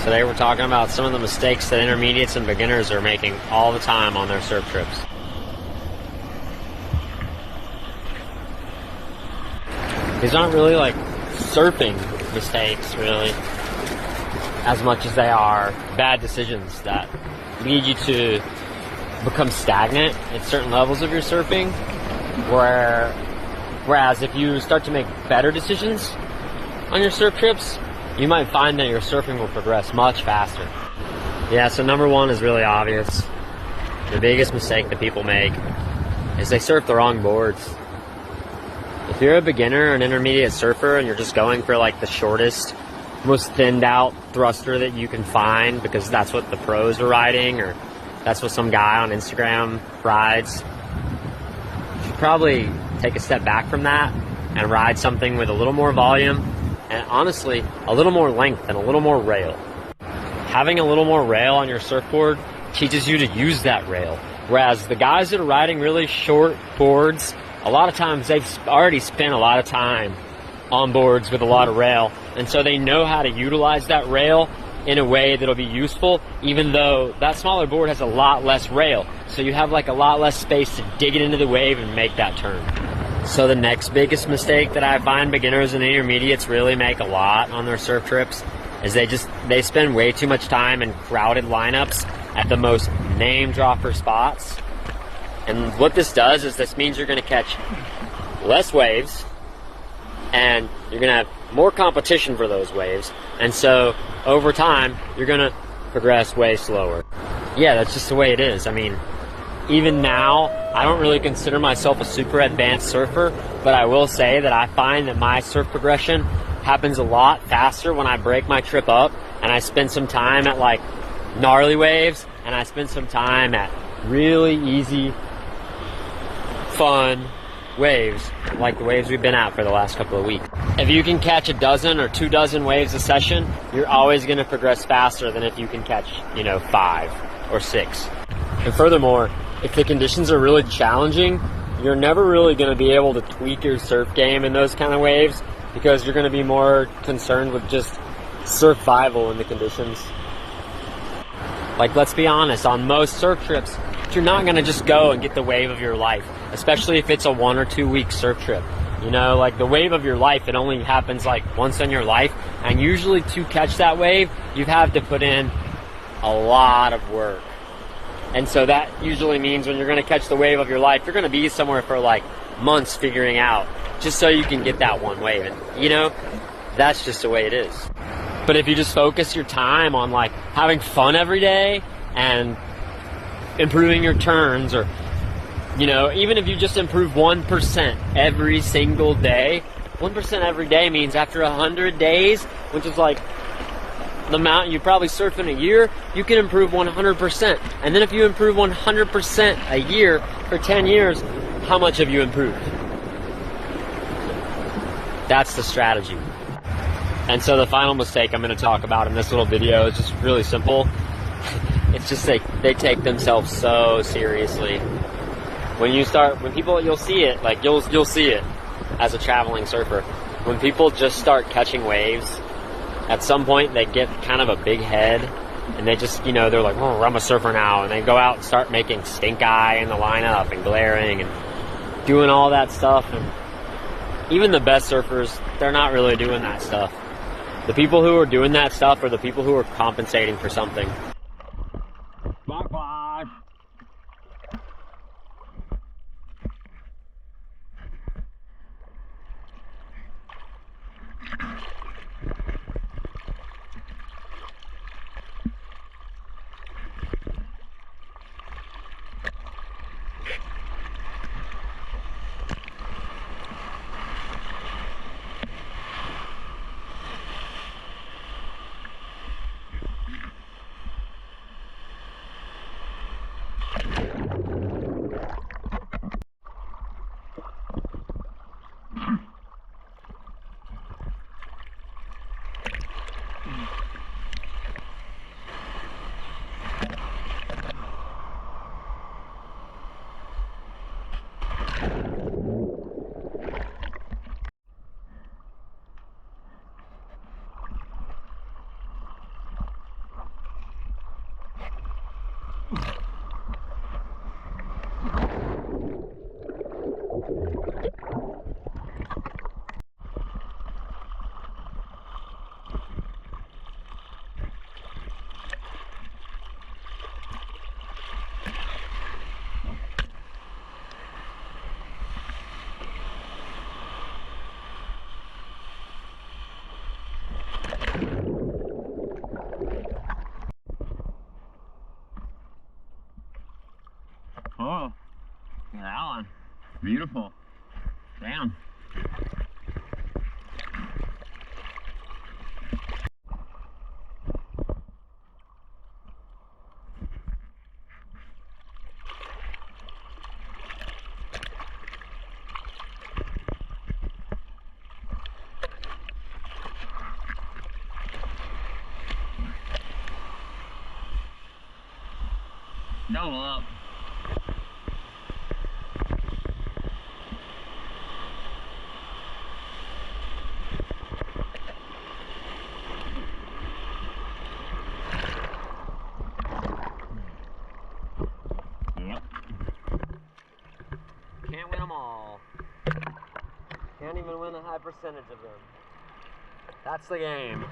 Today we're talking about some of the mistakes that intermediates and beginners are making all the time on their surf trips. These aren't really like surfing mistakes, really, as much as they are bad decisions that lead you to become stagnant at certain levels of your surfing, whereas if you start to make better decisions on your surf trips, you might find that your surfing will progress much faster. Yeah, so number one is really obvious. The biggest mistake that people make is they surf the wrong boards. If you're a beginner or an intermediate surfer and you're just going for like the shortest, most thinned out thruster that you can find because that's what the pros are riding or that's what some guy on Instagram rides, you should probably take a step back from that and ride something with a little more volume and honestly a little more length and a little more rail. Having a little more rail on your surfboard teaches you to use that rail, whereas the guys that are riding really short boards, a lot of times they've already spent a lot of time on boards with a lot of rail, and so they know how to utilize that rail in a way that'll be useful, even though that smaller board has a lot less rail. So you have like a lot less space to dig it into the wave and make that turn. So the next biggest mistake that I find beginners and intermediates really make a lot on their surf trips is they spend way too much time in crowded lineups at the most name dropper spots. And what this does is this means you're going to catch less waves and you're going to have more competition for those waves. And so over time, you're going to progress way slower. Yeah, that's just the way it is. I mean, even now, I don't really consider myself a super advanced surfer, but I will say that I find that my surf progression happens a lot faster when I break my trip up and I spend some time at like gnarly waves and I spend some time at really easy, fun waves like the waves we've been at for the last couple of weeks. If you can catch a dozen or 2 dozen waves a session, you're always going to progress faster than if you can catch, 5 or 6. And furthermore, if the conditions are really challenging, you're never really going to be able to tweak your surf game in those kind of waves because you're going to be more concerned with just survival in the conditions. Like, let's be honest, on most surf trips, you're not going to just go and get the wave of your life, especially if it's a 1 or 2 week surf trip. Like the wave of your life, it only happens like once in your life, and usually to catch that wave, you have to put in a lot of work. And so that usually means when you're going to catch the wave of your life, you're going to be somewhere for like months figuring out just so you can get that one wave. And that's just the way it is. But if you just focus your time on like having fun every day and improving your turns, or even if you just improve 1% every single day, 1% every day means after 100 days, which is like the amount you probably surf in a year, you can improve 100%. And then if you improve 100% a year for 10 years, how much have you improved? That's the strategy. And so the final mistake I'm going to talk about in this little video is just really simple. It's just they take themselves so seriously. You'll see it, like you'll see it as a traveling surfer. When people just start catching waves, at some point they get kind of a big head and they just, they're like, oh, I'm a surfer now. And they go out and start making stink eye in the lineup and glaring and doing all that stuff. And even the best surfers, they're not really doing that stuff. The people who are doing that stuff are the people who are compensating for something. Beautiful. Damn. Double up. Yep. Can't win them all. Can't even win a high percentage of them. That's the game.